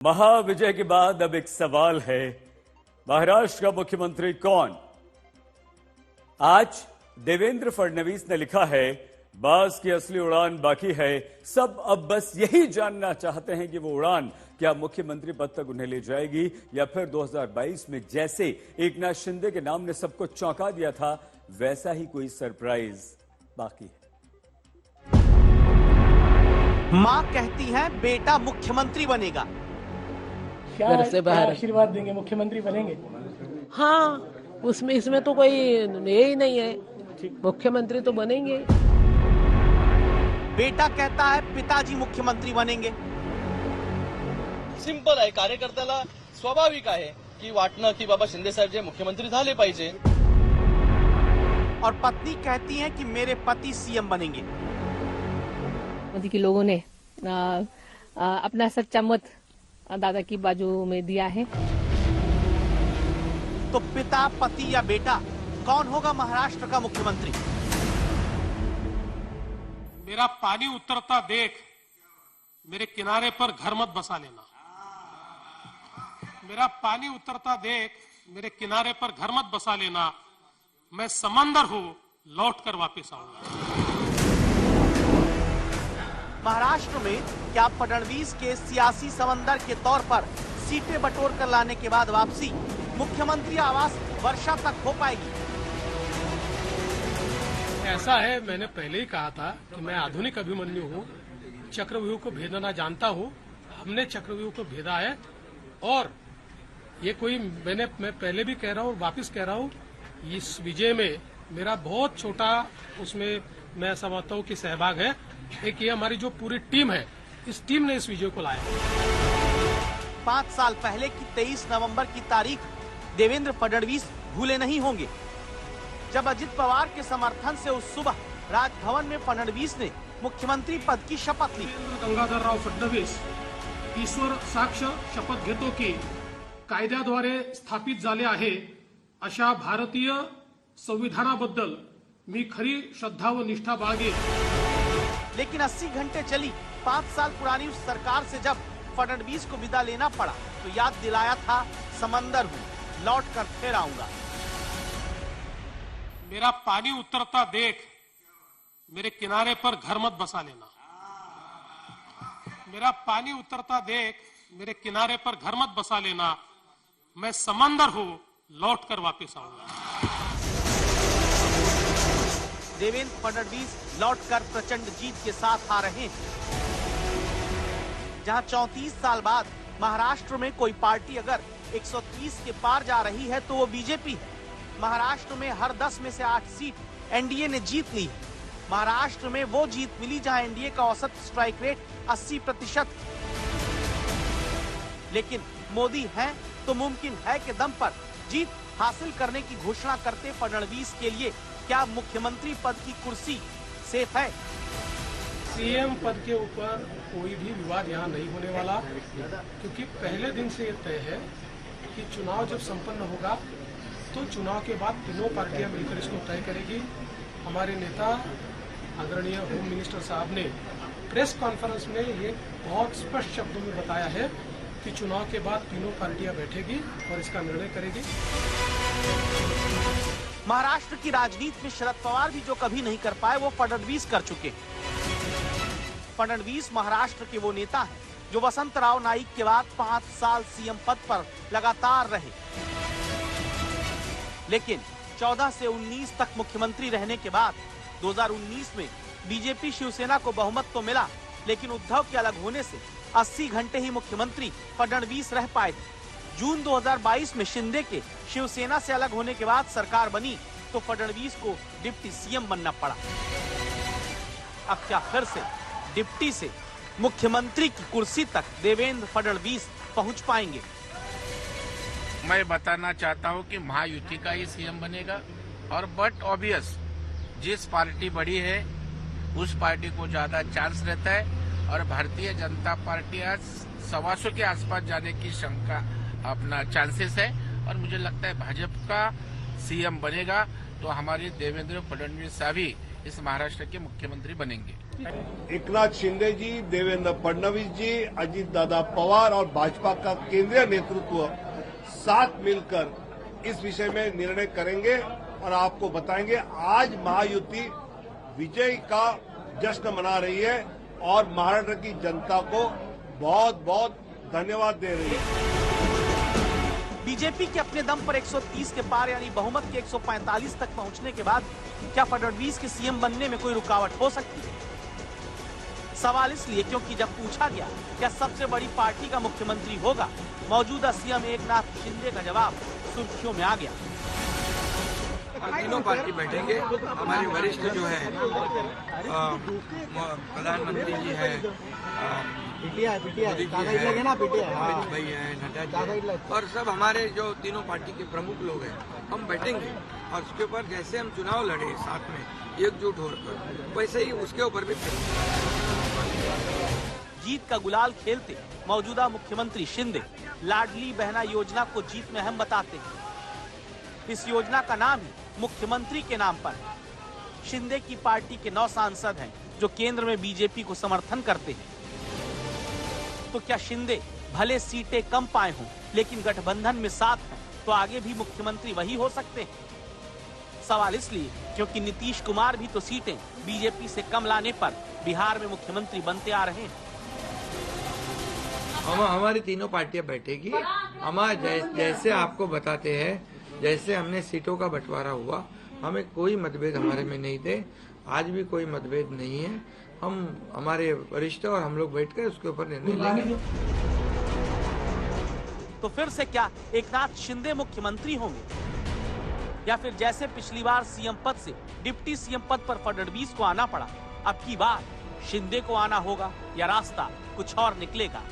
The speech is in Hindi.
महाविजय के बाद अब एक सवाल है, महाराष्ट्र का मुख्यमंत्री कौन? आज देवेंद्र फडणवीस ने लिखा है, बास की असली उड़ान बाकी है। सब अब बस यही जानना चाहते हैं कि वो उड़ान क्या मुख्यमंत्री पद तक उन्हें ले जाएगी या फिर 2022 में जैसे एकनाथ शिंदे के नाम ने सबको चौंका दिया था वैसा ही कोई सरप्राइज बाकी है। मां कहती है बेटा मुख्यमंत्री बनेगा। घर से बाहर आशीर्वाद देंगे, मुख्यमंत्री बनेंगे। हाँ, उसमें इसमें तो कोई ये ही नहीं है, मुख्यमंत्री तो बनेंगे। बेटा कहता है पिताजी मुख्यमंत्री बनेंगे। सिंपल आहे, कार्यकर्त्याला स्वाभाविक आहे की वाटणं की बाबा शिंदे साहेब जे मुख्यमंत्री झाले पाहिजे। और पत्नी कहती है कि मेरे पति सीएम बनेंगे। मोदी के लोगों ने अपना सच्चा मत दादा की बाजू में दिया है। तो पिता, पति या बेटा कौन होगा महाराष्ट्र का मुख्यमंत्री? मेरा पानी उतरता देख मेरे किनारे पर घर मत बसा लेना। मेरा पानी उतरता देख मेरे किनारे पर घर मत बसा लेना। मैं समंदर हूं, लौट कर वापिस आऊंगा। महाराष्ट्र में क्या फडणवीस के सियासी समंदर के तौर पर सीटें बटोर कर लाने के बाद वापसी मुख्यमंत्री आवास वर्षा तक हो पाएगी? ऐसा है, मैंने पहले ही कहा था कि मैं आधुनिक अभिमन्यु हूं, चक्रव्यूह को भेदना जानता हूं। हमने चक्रव्यूह को भेदा है और ये कोई मैं पहले भी कह रहा हूं, वापिस कह रहा हूं, इस विजय में मेरा बहुत छोटा उसमें मैं समझता हूं कि सहभाग है। एक ये हमारी जो पूरी टीम है, इस टीम ने इस विजय को लाया। 5 साल पहले की 23 नवंबर की तारीख देवेंद्र फडणवीस भूले नहीं होंगे, जब अजित पवार के समर्थन से उस सुबह राजभवन में फडणवीस ने मुख्यमंत्री पद की शपथ ली। गंगाधरराव फडणवीस ईश्वर साक्ष शपथ घेतो की कायद्याद्वारे स्थापित झाले आहे अशा भारतीय संविधानाबद्दल मी खरी श्रद्धा व निष्ठा बाळगेन। लेकिन 80 घंटे चली 5 साल पुरानी उस सरकार से जब फडणवीस को विदा लेना पड़ा तो याद दिलाया था समंदर हूँ, लौट कर फिर आऊंगा। मेरा पानी उतरता देख मेरे किनारे पर घर मत बसा लेना। मेरा पानी उतरता देख मेरे किनारे पर घर मत बसा लेना। मैं समंदर हूं, लौट कर वापिस आऊंगा। देवेंद्र फडणवीस लौटकर प्रचंड जीत के साथ आ रहे हैं। जहां 34 साल बाद महाराष्ट्र में कोई पार्टी अगर 130 के पार जा रही है तो वो बीजेपी है। महाराष्ट्र में हर 10 में से 8 सीट एनडीए ने जीत ली है। महाराष्ट्र में वो जीत मिली जहां एनडीए का औसत स्ट्राइक रेट 80%। लेकिन मोदी हैं तो मुमकिन है के दम पर जीत हासिल करने की घोषणा करते फडणवीस के लिए क्या मुख्यमंत्री पद की कुर्सी सेफ है? सीएम पद के ऊपर कोई भी विवाद यहाँ नहीं होने वाला, क्योंकि पहले दिन से ये तय है कि चुनाव जब संपन्न होगा तो चुनाव के बाद तीनों पार्टियां मिलकर इसको तय करेगी। हमारे नेता आदरणीय होम मिनिस्टर साहब ने प्रेस कॉन्फ्रेंस में ये बहुत स्पष्ट शब्दों में बताया है कि चुनाव के बाद तीनों पार्टियां बैठेगी और इसका निर्णय करेगी। महाराष्ट्र की राजनीति में शरद पवार भी जो कभी नहीं कर पाए वो फडणवीस कर चुके। फडणवीस महाराष्ट्र के वो नेता हैं जो वसंतराव नाईक के बाद 5 साल सीएम पद पर लगातार रहे। लेकिन 14 से 19 तक मुख्यमंत्री रहने के बाद 2019 में बीजेपी शिवसेना को बहुमत तो मिला, लेकिन उद्धव के अलग होने से 80 घंटे ही मुख्यमंत्री फडणवीस रह पाए थे। जून 2022 में शिंदे के शिवसेना से अलग होने के बाद सरकार बनी तो फडणवीस को डिप्टी सीएम बनना पड़ा। अब क्या फिर से डिप्टी से मुख्यमंत्री की कुर्सी तक देवेंद्र फडणवीस पहुंच पाएंगे? मैं बताना चाहता हूं कि महायुति का ही सीएम बनेगा और बट ऑब्वियस जिस पार्टी बड़ी है उस पार्टी को ज्यादा चांस रहता है और भारतीय जनता पार्टी आज 125 के आसपास जाने की शंका अपना चांसेस है और मुझे लगता है भाजपा का सीएम बनेगा तो हमारे देवेंद्र फडणवीस साहब ही इस महाराष्ट्र के मुख्यमंत्री बनेंगे। एकनाथ शिंदे जी, देवेंद्र फडणवीस जी, अजीत दादा पवार और भाजपा का केंद्रीय नेतृत्व साथ मिलकर इस विषय में निर्णय करेंगे और आपको बताएंगे। आज महायुति विजय का जश्न मना रही है और महाराष्ट्र की जनता को बहुत बहुत धन्यवाद दे रही है। बीजेपी के अपने दम पर 130 के पार यानी बहुमत के 145 तक पहुंचने के बाद क्या फडणवीस के सीएम बनने में कोई रुकावट हो सकती है? सवाल इसलिए क्योंकि जब पूछा गया क्या सबसे बड़ी पार्टी का मुख्यमंत्री होगा, मौजूदा सीएम एकनाथ शिंदे का जवाब सुर्खियों में आ गया। तीनों पार्टी बैठेंगे। हमारे वरिष्ठ जो है प्रधानमंत्री जी है, मोदी जी है, अमित भाई है, नड्डा जी है, और सब हमारे जो तीनों पार्टी के प्रमुख लोग हैं, हम बैठेंगे और उसके ऊपर जैसे हम चुनाव लड़े साथ में एकजुट होकर, वैसे ही उसके ऊपर भी जीत का गुलाल खेलते मौजूदा मुख्यमंत्री शिंदे लाडली बहना योजना को जीत में अहम बताते हैं। इस योजना का नाम ही मुख्यमंत्री के नाम पर है। शिंदे की पार्टी के 9 सांसद हैं जो केंद्र में बीजेपी को समर्थन करते हैं। तो क्या शिंदे भले सीटें कम पाए हों लेकिन गठबंधन में साथ हैं तो आगे भी मुख्यमंत्री वही हो सकते हैं? सवाल इसलिए क्योंकि नीतीश कुमार भी तो सीटें बीजेपी से कम लाने पर बिहार में मुख्यमंत्री बनते आ रहे हैं। हमारी तीनों पार्टियां बैठेगी। हम जैसे आपको बताते हैं, जैसे हमने सीटों का बंटवारा हुआ, हमें कोई मतभेद हमारे में नहीं थे, आज भी कोई मतभेद नहीं है। हम हमारे वरिष्ठ और हम लोग बैठकर उसके ऊपर निर्णय लेंगे। तो फिर से क्या एकनाथ शिंदे मुख्यमंत्री होंगे या फिर जैसे पिछली बार सीएम पद से डिप्टी सीएम पद पर फडणवीस को आना पड़ा, अब की बार शिंदे को आना होगा या रास्ता कुछ और निकलेगा?